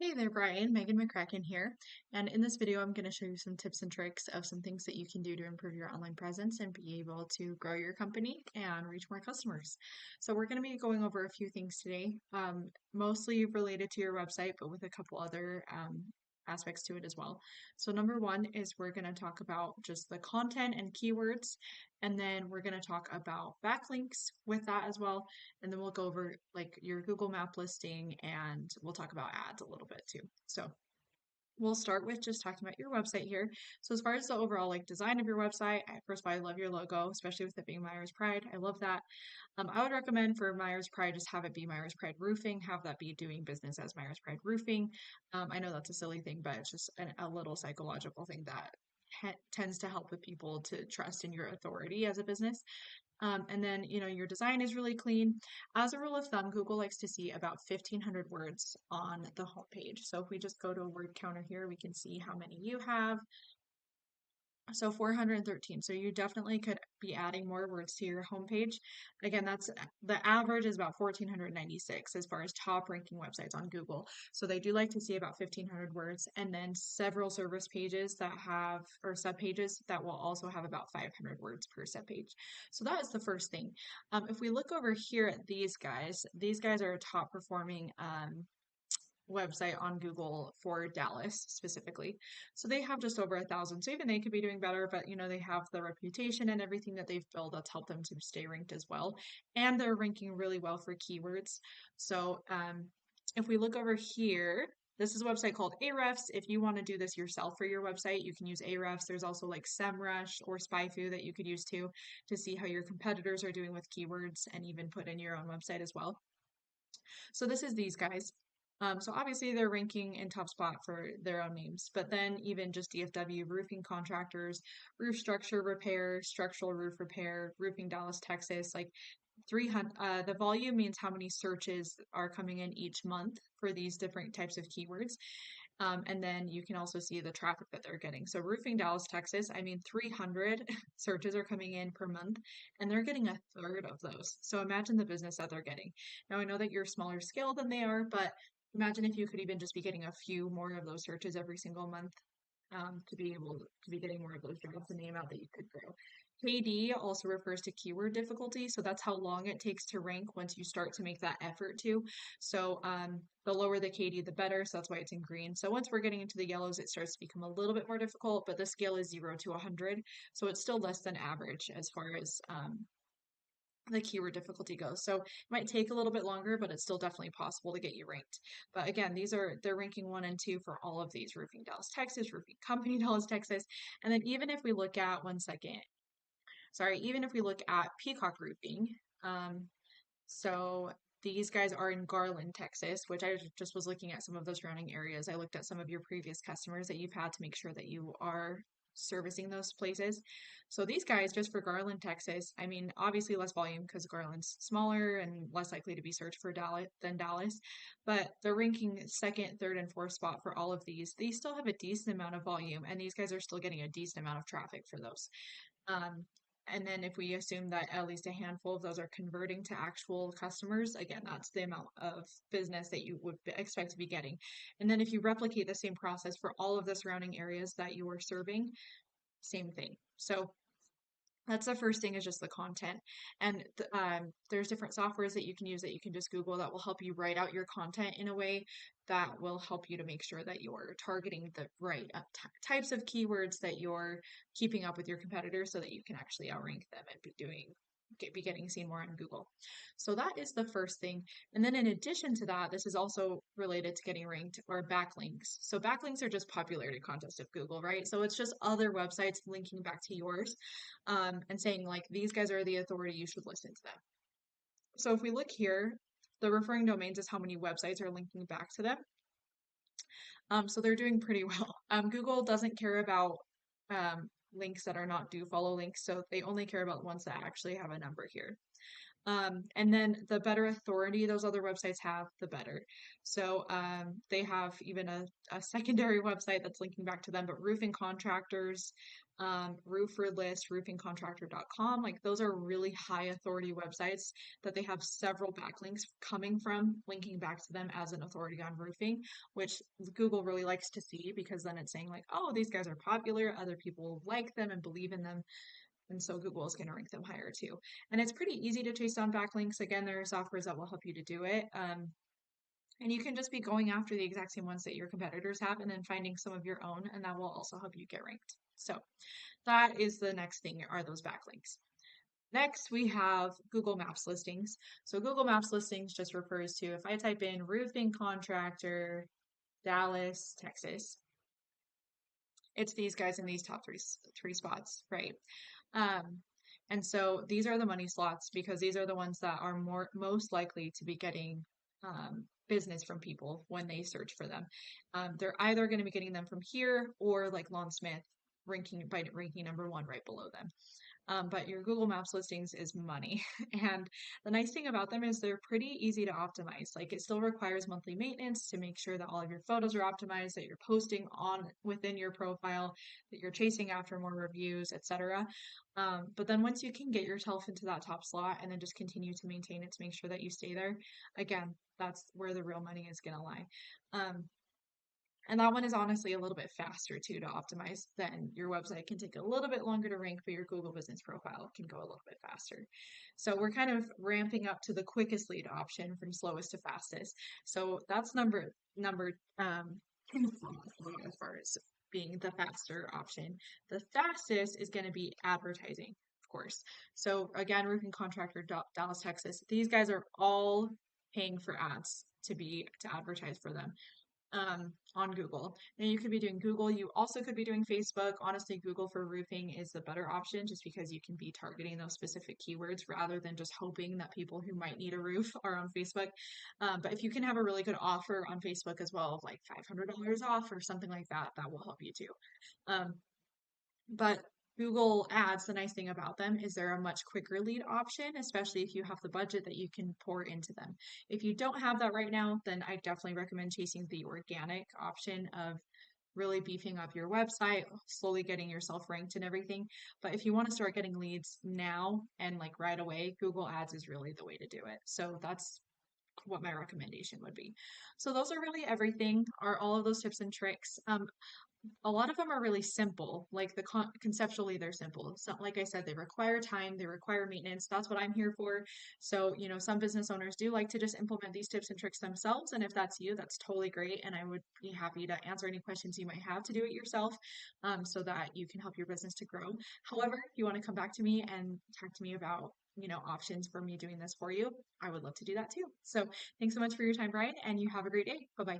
Hey there, Brian. Megan McCracken here. And in this video, I'm going to show you some tips and tricks of some things that you can do to improve your online presence and be able to grow your company and reach more customers. So we're going to be going over a few things today, mostly related to your website, but with a couple other aspects to it as well. So number one is we're going to talk about just the content and keywords, and then we're going to talk about backlinks with that as well. And then we'll go over like your Google Map listing and we'll talk about ads a little bit too. So we'll start with just talking about your website here. So as far as the overall like design of your website, first of all, I love your logo, especially with it being Meyers Pride. I love that. I would recommend for Meyers Pride, just have it be Meyers Pride Roofing, have that be doing business as Meyers Pride Roofing. I know that's a silly thing, but it's just a little psychological thing that tends to help with people to trust in your authority as a business. And then, your design is really clean. As a rule of thumb, Google likes to see about 1,500 words on the homepage. So if we just go to a word counter here, we can see how many you have. So 413. So you definitely could be adding more words to your homepage. Again, that's the average is about 1,496 as far as top ranking websites on Google. So they do like to see about 1,500 words and then several service pages that have, or sub pages that will also have about 500 words per sub page. So that is the first thing. If we look over here at these guys are a top performing website on Google for Dallas specifically. So they have just over 1,000. So even they could be doing better, but they have the reputation and everything that they've built that's helped them to stay ranked as well. And they're ranking really well for keywords. So if we look over here, this is a website called Ahrefs. If you want to do this yourself for your website, you can use Ahrefs. There's also like SEMrush or SpyFu that you could use too to see how your competitors are doing with keywords and even put in your own website as well. So this is these guys. So obviously they're ranking in top spot for their own names, but then even just DFW, roofing contractors, roof structure repair, structural roof repair, roofing Dallas, Texas, like 300, the volume means how many searches are coming in each month for these different types of keywords. And then you can also see the traffic that they're getting. So roofing Dallas, Texas, I mean, 300 searches are coming in per month and they're getting a third of those. So imagine the business that they're getting. Now I know that you're smaller scale than they are, but imagine if you could even just be getting a few more of those searches every single month to be able to be getting more of those jobs and the amount that you could grow. KD also refers to keyword difficulty, so that's how long it takes to rank once you start to make that effort to. So the lower the KD, the better, so that's why it's in green. So once we're getting into the yellows, it starts to become a little bit more difficult, but the scale is 0 to 100, so it's still less than average as far as the keyword difficulty goes. So it might take a little bit longer, but it's still definitely possible to get you ranked. But again, they're ranking 1 and 2 for all of these: roofing Dallas, Texas, roofing company Dallas, Texas. And then even if we look at even if we look at Peacock Roofing, so these guys are in Garland, Texas, which I just was looking at some of the surrounding areas. I looked at some of your previous customers that you've had to make sure that you are servicing those places. So these guys, just for Garland, Texas, I mean, obviously less volume because Garland's smaller and less likely to be searched for Dallas than Dallas, but they're ranking second, third, and fourth spot for all of these. They still have a decent amount of volume, and these guys are still getting a decent amount of traffic for those. And then if we assume that at least a handful of those are converting to actual customers, again, that's the amount of business that you would expect to be getting. And then if you replicate the same process for all of the surrounding areas that you are serving, same thing. So that's the first thing, is just the content. And there's different softwares that you can use that you can just Google that will help you write out your content in a way that will help you to make sure that you're targeting the right types of keywords, that you're keeping up with your competitors so that you can actually outrank them and be getting seen more on Google. So that is the first thing. And then in addition to that, this is also related to getting ranked, or backlinks. So backlinks are just popularity contest of Google, right? So it's just other websites linking back to yours and saying like, these guys are the authority, you should listen to them. So if we look here, the referring domains is how many websites are linking back to them. So they're doing pretty well. Google doesn't care about links that are not do follow links, so they only care about ones that actually have a number here. And then the better authority those other websites have, the better. So they have even a secondary website that's linking back to them, but roofing contractors, Roofer List, roofingcontractor.com, like those are really high authority websites that they have several backlinks coming from, linking back to them as an authority on roofing, which Google really likes to see because then it's saying like, oh, these guys are popular, other people like them and believe in them. And so Google is going to rank them higher too. And it's pretty easy to chase down backlinks. Again, there are softwares that will help you to do it. And you can just be going after the exact same ones that your competitors have and then finding some of your own, and that will also help you get ranked. So that is the next thing, are those backlinks. Next, we have Google Maps listings. So Google Maps listings just refers to if I type in roofing contractor, Dallas, Texas, it's these guys in these top three spots, right? Um, and so these are the money slots because these are the ones that are most likely to be getting business from people when they search for them. They're either going to be getting them from here or like Lon Smith ranking number one right below them. But your Google Maps listings is money. And the nice thing about them is they're pretty easy to optimize. Like it still requires monthly maintenance to make sure that all of your photos are optimized, that you're posting on within your profile, that you're chasing after more reviews, etc. But then once you can get yourself into that top slot and then just continue to maintain it to make sure that you stay there, again, that's where the real money is going to lie. And that one is honestly a little bit faster too to optimize than your website can take a little bit longer to rank, but your Google business profile can go a little bit faster. So we're kind of ramping up to the quickest lead option from slowest to fastest. So that's number as far as being the faster option. The fastest is going to be advertising, of course. So again, roofing contractor Dallas, Texas. These guys are all paying for ads to advertise for them on Google. And you could be doing Google. You also could be doing Facebook. Honestly, Google for roofing is the better option just because you can be targeting those specific keywords rather than just hoping that people who might need a roof are on Facebook. But if you can have a really good offer on Facebook as well, of like $500 off or something like that, that will help you too. But Google Ads, the nice thing about them is they're a much quicker lead option, especially if you have the budget that you can pour into them. If you don't have that right now, then I definitely recommend chasing the organic option of really beefing up your website, slowly getting yourself ranked and everything. But if you want to start getting leads now and like right away, Google Ads is really the way to do it. So that's what my recommendation would be. So those are really everything, are all of those tips and tricks. A lot of them are really simple, like conceptually they're simple. So like I said, they require time, they require maintenance. That's what I'm here for. So, some business owners do like to just implement these tips and tricks themselves. And if that's you, that's totally great. And I would be happy to answer any questions you might have to do it yourself, so that you can help your business to grow. However, if you want to come back to me and talk to me about options for me doing this for you, I would love to do that too. So thanks so much for your time, Brian, and you have a great day. Bye bye.